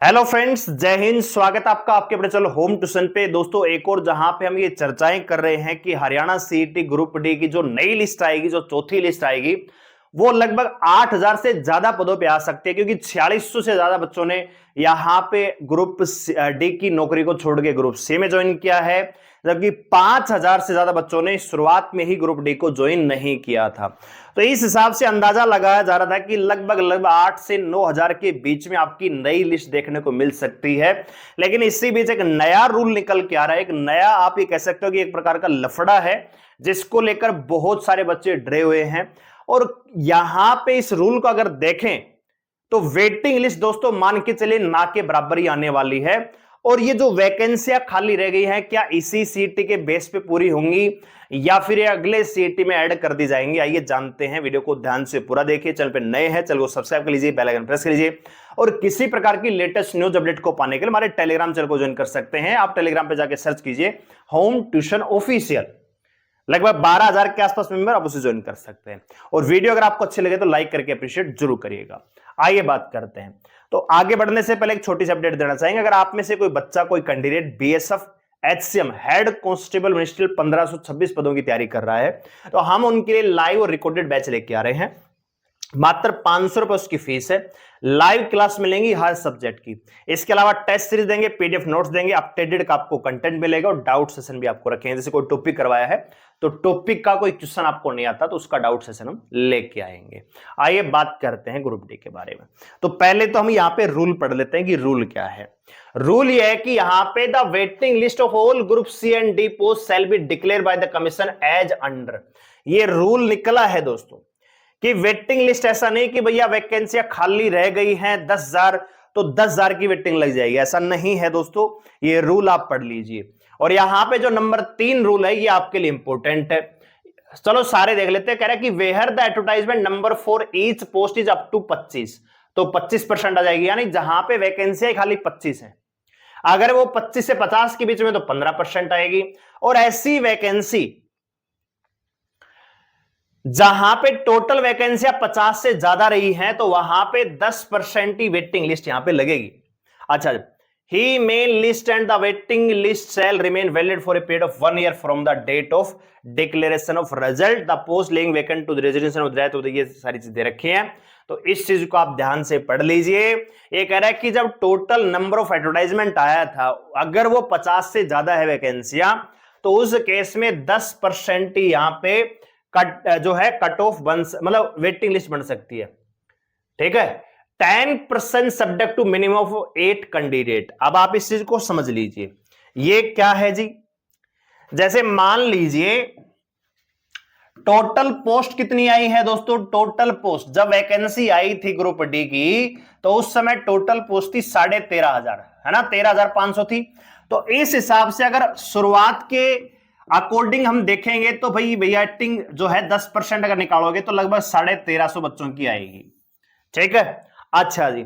Hello friends, जय हिंद। स्वागत है आपका आपके अपने चैनल होम ट्यूशन पे। दोस्तों, एक और जहां पे हम ये चर्चाएं कर रहे हैं कि हरियाणा सीईटी ग्रुप डी की जो नई लिस्ट आएगी, जो चौथी लिस्ट आएगी, वो लगभग 8000 से ज्यादा पदों पे आ सकती है, क्योंकि 4600 से ज्यादा बच्चों ने यहां पे ग्रुप डी की नौकरी को छोड़ के ग्रुप सी में ज्वाइन किया है, जबकि 5000 से ज्यादा बच्चों ने शुरुआत में ही ग्रुप डी को ज्वाइन नहीं किया था। तो इस हिसाब से अंदाजा लगाया जा रहा था कि लगभग 8 से 9000 के बीच में आपकी नई लिस्ट देखने को मिल सकती है। लेकिन इसी बीच एक नया रूल निकल के आ रहा है, एक नया आप ये कह सकते हो कि एक प्रकार का लफड़ा है, जिसको लेकर बहुत सारे बच्चे डरे हुए हैं। और यहां पे इस रूल को अगर देखें तो वेटिंग लिस्ट दोस्तों मान के चलिए ना के बराबर ही आने वाली है। और ये जो वैकेंसियां खाली रह गई हैं, क्या इसी सीईटी के बेस पे पूरी होंगी या फिर ये अगले सीईटी में ऐड कर दी जाएंगी? आइए जानते हैं। वीडियो को ध्यान से पूरा देखिए। चैनल पे नए हैं, चैनल को सब्सक्राइब कर लीजिए, बेल आइकन प्रेस कर लीजिए। और किसी प्रकार की लेटेस्ट न्यूज अपडेट को पाने के लिए हमारे टेलीग्राम चैनल को ज्वाइन कर सकते हैं। आप टेलीग्राम पे जाकर सर्च कीजिए होम ट्यूशन ऑफिशियल। लगभग 12000 के आसपास मेंबर आप उसे ज्वाइन कर सकते हैं। और वीडियो अगर आपको अच्छी लगे तो लाइक करके अप्रिशिएट जरूर करिएगा। आइए बात करते हैं। तो आगे बढ़ने से पहले एक छोटी सी अपडेट देना चाहेंगे। अगर आप में से कोई बच्चा, कोई candidate BSF HCM head constable ministerial 1526 पदों की तैयारी कर रहा है, तो हम उनके लिए लाइव और रिकॉर्डेड बैच लेके आ रहे हैं। मात्र 500 रुपए उसकी फीस है। लाइव क्लास मिलेंगी हर सब्जेक्ट की। इसके अलावा टेस्ट सीरीज देंगे, पीडीएफ नोट्स देंगे, अपडेटेड का आपको कंटेंट मिलेगा और डाउट सेशन भी आपको रखेंगे। जैसे कोई टॉपिक करवाया है तो टॉपिक का कोई क्वेश्चन आपको नहीं आता तो उसका डाउट सेशन हम लेके आएंगे। आइए बात करते हैं ग्रुप डी के बारे में। तो पहले तो हम यहां पे रूल पढ़ लेते हैं कि रूल क्या है। रूल यह है कि यहां पे the waiting list of all group C and D post shall be declare by the commission as under. ये रूल निकला है दोस्तों कि वेटिंग लिस्ट ऐसा नहीं कि भैया वैकेंसियां खाली रह गई हैं 10,000 तो 10,000 की वेटिंग लग जाएगी, ऐसा नहीं है दोस्तों। ये रूल आप पढ़ लीजिए। और यहां पे जो नंबर 3 रूल है ये आपके लिए इंपॉर्टेंट है। चलो सारे देख लेते हैं। कह रहा है कि where the advertisement number for each post is up to 25, तो 25% आ जाएगी। यानी जहां पे वैकेंसियां खाली 25 है, अगर वो 25 से 50 के बीच में तो 15% आएगी। और ऐसी वैकेंसी जहां पे टोटल वैकेंसियां 50 से ज्यादा रही हैं तो वहां पे 10% ही वेटिंग लिस्ट यहां पे लगेगी। अच्छा, the main list and the waiting list shall remain valid for a period of 1 year from the date of declaration of result the post lying vacant to the resignation of that. तो ये सारी चीजें रखी हैं, तो इस चीज को आप ध्यान से पढ़ लीजिए। ये कह रहा है कि जब टोटल नंबर ऑफ एडवर्टाइजमेंट आया था, अगर वो 50 से ज्यादा है वैकेंसियां, तो उस केस में 10% ही यहां पे जो है कट ऑफ बन, मतलब वेटिंग लिस्ट बन सकती है। ठीक है, 10% subject to minimum of 8 candidate. अब आप इस चीज को समझ लीजिए। ये क्या है जी? जैसे मान लीजिए टोटल पोस्ट कितनी आई है दोस्तों? टोटल पोस्ट जब वैकेंसी आई थी ग्रुप डी की तो उस समय टोटल पोस्ट थी 13,500, है ना, 13,500 थी। तो इस हिसाब से अगर शुरुआत के अकॉर्डिंग हम देखेंगे तो भाई वेटिंग जो है 10% अगर निकालोगे तो लगभग 1350 बच्चों की आएगी। ठीक है। अच्छा जी,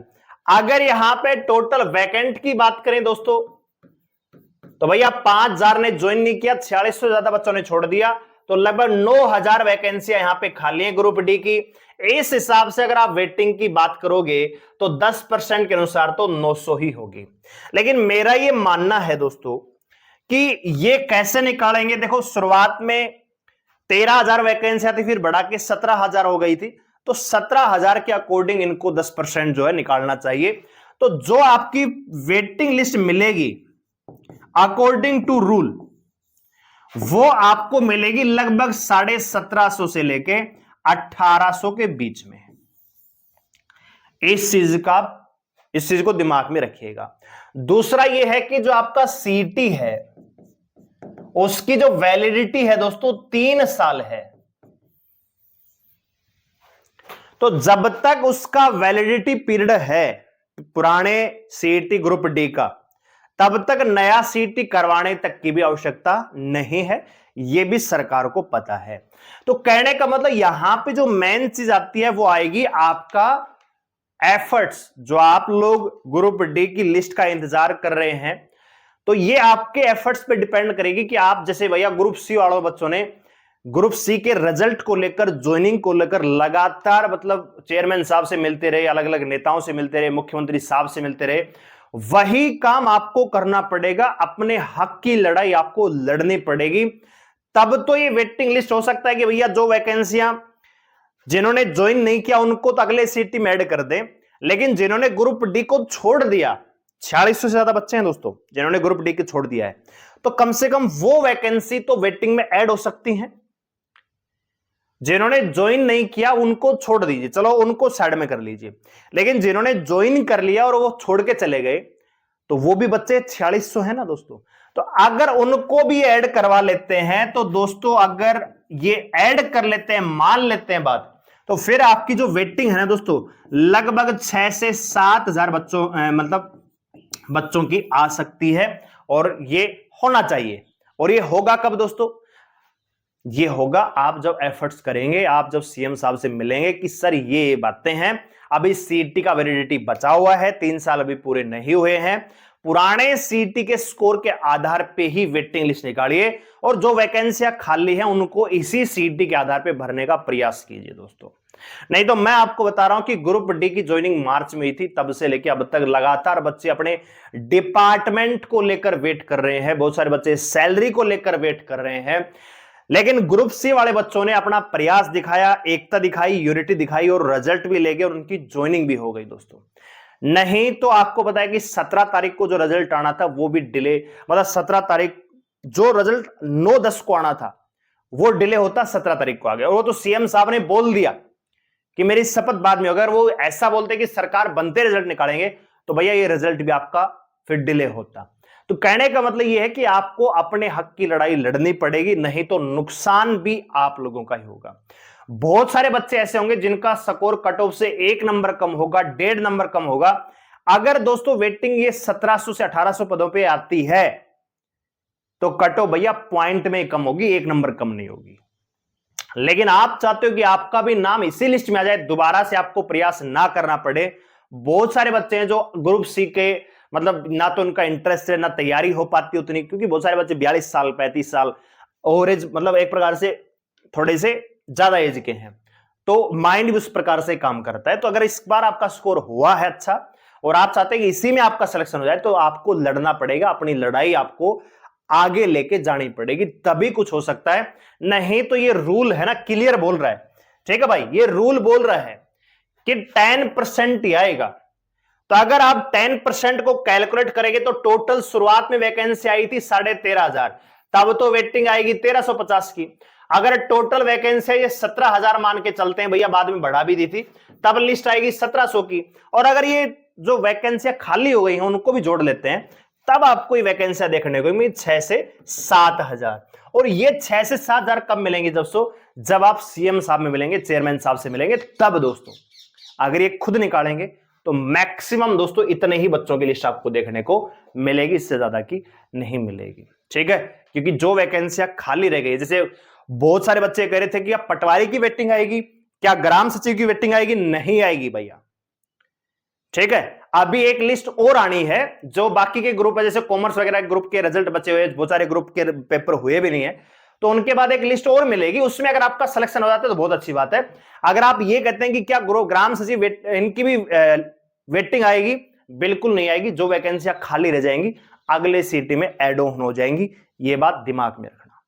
अगर यहां पे टोटल वैकेंट की बात करें दोस्तों, तो भैया 5000 ने ज्वाइन नहीं किया, 4600 से ज्यादा बच्चों ने छोड़ दिया, तो लगभग 9000 वैकेंसियां यहां पे खाली है ग्रुप डी की। इस हिसाब से अगर आप वेटिंग की बात करोगे तो 10% के अनुसार तो 900 ही होगी। लेकिन मेरा ये मानना है दोस्तों कि ये कैसे निकालेंगे। देखो, शुरुआत में 13,000 वैकेंसी थी, फिर बढ़ा के 17,000 हो गई थी, तो 17,000 के अकॉर्डिंग इनको 10% जो है निकालना चाहिए। तो जो आपकी वेटिंग लिस्ट मिलेगी अकॉर्डिंग टू रूल, वो आपको मिलेगी लगभग 1750 से लेके 1800 के बीच में। इस चीज को दिमाग में रखिएगा। दूसरा यह है कि जो आपका सीटी है उसकी जो वैलिडिटी है दोस्तों 3 साल है। तो जब तक उसका वैलिडिटी पीरियड है पुराने सीईटी ग्रुप डी का, तब तक नया सीईटी करवाने तक की भी आवश्यकता नहीं है। यह भी सरकार को पता है। तो कहने का मतलब यहां पे जो मेन चीज आती है वो आएगी आपका एफर्ट्स। जो आप लोग ग्रुप डी की लिस्ट का इंतजार कर रहे हैं, तो ये आपके एफर्ट्स पे डिपेंड करेगी कि आप, जैसे भैया ग्रुप सी वालों बच्चों ने ग्रुप सी के रिजल्ट को लेकर, ज्वाइनिंग को लेकर लगातार मतलब चेयरमैन साहब से मिलते रहे, अलग अलग नेताओं से मिलते रहे, मुख्यमंत्री साहब से मिलते रहे, वही काम आपको करना पड़ेगा, अपने हक की लड़ाई आपको लड़नी पड़ेगी। तब तो ये वेटिंग लिस्ट हो सकता है कि भैया जो वैकेंसियां जिन्होंने ज्वाइन नहीं किया उनको तो अगले सीटी में ऐड कर दे, लेकिन जिन्होंने ग्रुप डी को छोड़ दिया, 4600 से ज्यादा बच्चे हैं दोस्तों जिन्होंने ग्रुप डी को छोड़ दिया है, तो कम से कम वो वैकेंसी तो वेटिंग में ऐड हो सकती है। जिन्होंने ज्वाइन नहीं किया उनको छोड़ दीजिए, चलो उनको साइड में कर लीजिए, लेकिन जिन्होंने ज्वाइन कर लिया और वो छोड़ के चले गए तो वो भी बच्चे 4600 है ना दोस्तों। तो अगर उनको भी ऐड करवा लेते हैं तो दोस्तों, अगर ये ऐड कर लेते हैं, मान लेते हैं बात, तो फिर आपकी जो वेटिंग है ना दोस्तों, लगभग 6 से 7 हजार बच्चों मतलब बच्चों की आ सकती है। और ये होना चाहिए। और ये होगा कब दोस्तों? ये होगा आप जब एफर्ट्स करेंगे, आप जब सीएम साहब से मिलेंगे कि सर ये बातें हैं, अभी सीईटी का वैलिडिटी बचा हुआ है, 3 साल अभी पूरे नहीं हुए हैं, पुराने सीईटी के स्कोर के आधार पे ही वेटिंग लिस्ट निकालिए और जो वैकेंसियां खाली हैं उनको इसी सीईटी के आधार पे भरने का प्रयास कीजिए दोस्तों। नहीं तो मैं आपको बता रहा हूं कि ग्रुप डी की ज्वाइनिंग मार्च में ही थी, तब से लेकर अब तक लगातार बच्चे अपने डिपार्टमेंट को लेकर वेट कर रहे हैं, बहुत सारे बच्चे सैलरी को लेकर वेट कर रहे हैं। लेकिन ग्रुप सी वाले बच्चों ने अपना प्रयास दिखाया, एकता दिखाई, यूनिटी दिखाई और रिजल्ट भी ले गए और उनकी ज्वाइनिंग भी हो गई दोस्तों। नहीं तो आपको पता है कि 17 तारीख को जो रिजल्ट आना था वो भी डिले, मतलब 17 तारीख जो रिजल्ट 9-10 को आना था वो डिले होता 17 तारीख को आ गया। और वो तो सीएम साहब ने बोल दिया कि मेरी शपथ बाद में, अगर वो ऐसा बोलते कि सरकार बनते रिजल्ट निकालेंगे तो भैया ये रिजल्ट भी आपका फिर डिले होता। तो कहने का मतलब यह है कि आपको अपने हक की लड़ाई लड़नी पड़ेगी, नहीं तो नुकसान भी आप लोगों का ही होगा। बहुत सारे बच्चे ऐसे होंगे जिनका स्कोर कट ऑफ से 1 नंबर कम होगा, 1.5 नंबर कम होगा। अगर दोस्तों वेटिंग ये 1700 से 1800 पदों पे आती है तो कट ऑफ भैया पॉइंट में कम होगी, 1 नंबर कम नहीं होगी। लेकिन आप चाहते हो कि आपका भी नाम इसी लिस्ट में आ जाए, दोबारा से आपको प्रयास ना करना पड़े। बहुत सारे बच्चे हैं जो ग्रुप सी के मतलब ना तो उनका इंटरेस्ट है, ना तैयारी हो पाती उतनी, क्योंकि बहुत सारे बच्चे 42 साल 35 साल ओवरेज, मतलब एक प्रकार से थोड़े से ज्यादा एज के हैं, तो माइंड भी उस प्रकार से काम करता है। तो अगर इस बार आपका स्कोर हुआ है अच्छा और आप चाहते हैं कि इसी में आपका सिलेक्शन हो जाए, तो आपको लड़ना पड़ेगा, अपनी लड़ाई आपको आगे लेके जानी पड़ेगी, तभी कुछ हो सकता है। नहीं तो ये रूल है ना, क्लियर बोल रहा है, ठीक है भाई, ये रूल बोल रहा है कि 10% ही आएगा। तो अगर आप 10% को कैलकुलेट करेंगे तो टोटल शुरुआत में वैकेंसी आई थी 13,500, तब तो वेटिंग आएगी 1350 की। अगर टोटल वैकेंसी ये 17,000 मान के चलते हैं भैया, बाद में बढ़ा भी दी थी, तब लिस्ट आएगी 1700 की। और अगर ये जो वैकेंसियां खाली हो गई हैं उनको भी जोड़ लेते हैं, तब आपको ये वैकेंसियां देखने को मिलेगी 6 से 7,000। और ये 6 से 7,000 कब मिलेंगे दोस्तों? जब आप सीएम साहब में मिलेंगे, चेयरमैन साहब से मिलेंगे, तब दोस्तों। अगर ये खुद निकालेंगे तो मैक्सिमम दोस्तों इतने ही बच्चों की लिस्ट आपको देखने को मिलेगी, इससे ज्यादा की नहीं मिलेगी, ठीक है। क्योंकि जो वैकेंसियां खाली रह गई, जैसे बहुत सारे बच्चे कह रहे थे कि क्या पटवारी की वेटिंग आएगी, क्या ग्राम सचिव की वेटिंग आएगी? नहीं आएगी भैया, ठीक है। अभी एक लिस्ट और आनी है, जो बाकी के ग्रुप है, जैसे कॉमर्स वगैरह ग्रुप के रिजल्ट बचे हुए, बहुत सारे ग्रुप के पेपर हुए भी नहीं है, तो उनके बाद एक लिस्ट और मिलेगी, उसमें अगर आपका सिलेक्शन हो जाता है तो बहुत अच्छी बात है। अगर आप ये कहते हैं कि क्या ग्राम सचिव इनकी भी वेटिंग आएगी, बिल्कुल नहीं आएगी। जो वैकेंसियां खाली रह जाएंगी अगले सीटी में एड ऑन हो जाएंगी, ये बात दिमाग में रखना,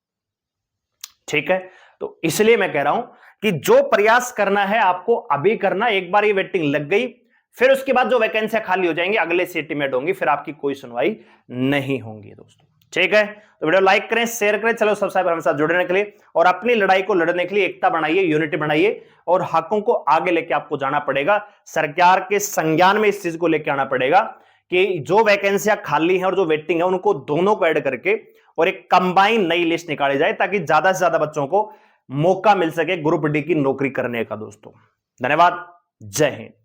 ठीक है। तो इसलिए मैं कह रहा हूं कि जो प्रयास करना है आपको अभी करना। एक बार ये वेटिंग लग गई, फिर उसके बाद जो वैकेंसियां खाली हो जाएंगी अगले सीटी में होंगी, फिर आपकी कोई सुनवाई नहीं होगी दोस्तों, ठीक है। तो वीडियो लाइक करें, शेयर करें, चलो सब्सक्राइब हमारे साथ जुड़ने के लिए और अपनी लड़ाई को लड़ने के लिए एकता बनाइए, यूनिटी बनाइए और हकों को आगे लेके आपको जाना पड़ेगा। सरकार के संज्ञान में इस चीज को लेके आना पड़ेगा कि जो वैकेंसियां खाली हैं और जो वेटिंग है उनको दोनों को ऐड करके और एक कंबाइन नई लिस्ट निकाली जाए, ताकि ज्यादा से ज्यादा बच्चों को मौका मिल सके ग्रुप डी की नौकरी करने का दोस्तों। धन्यवाद, जय हिंद।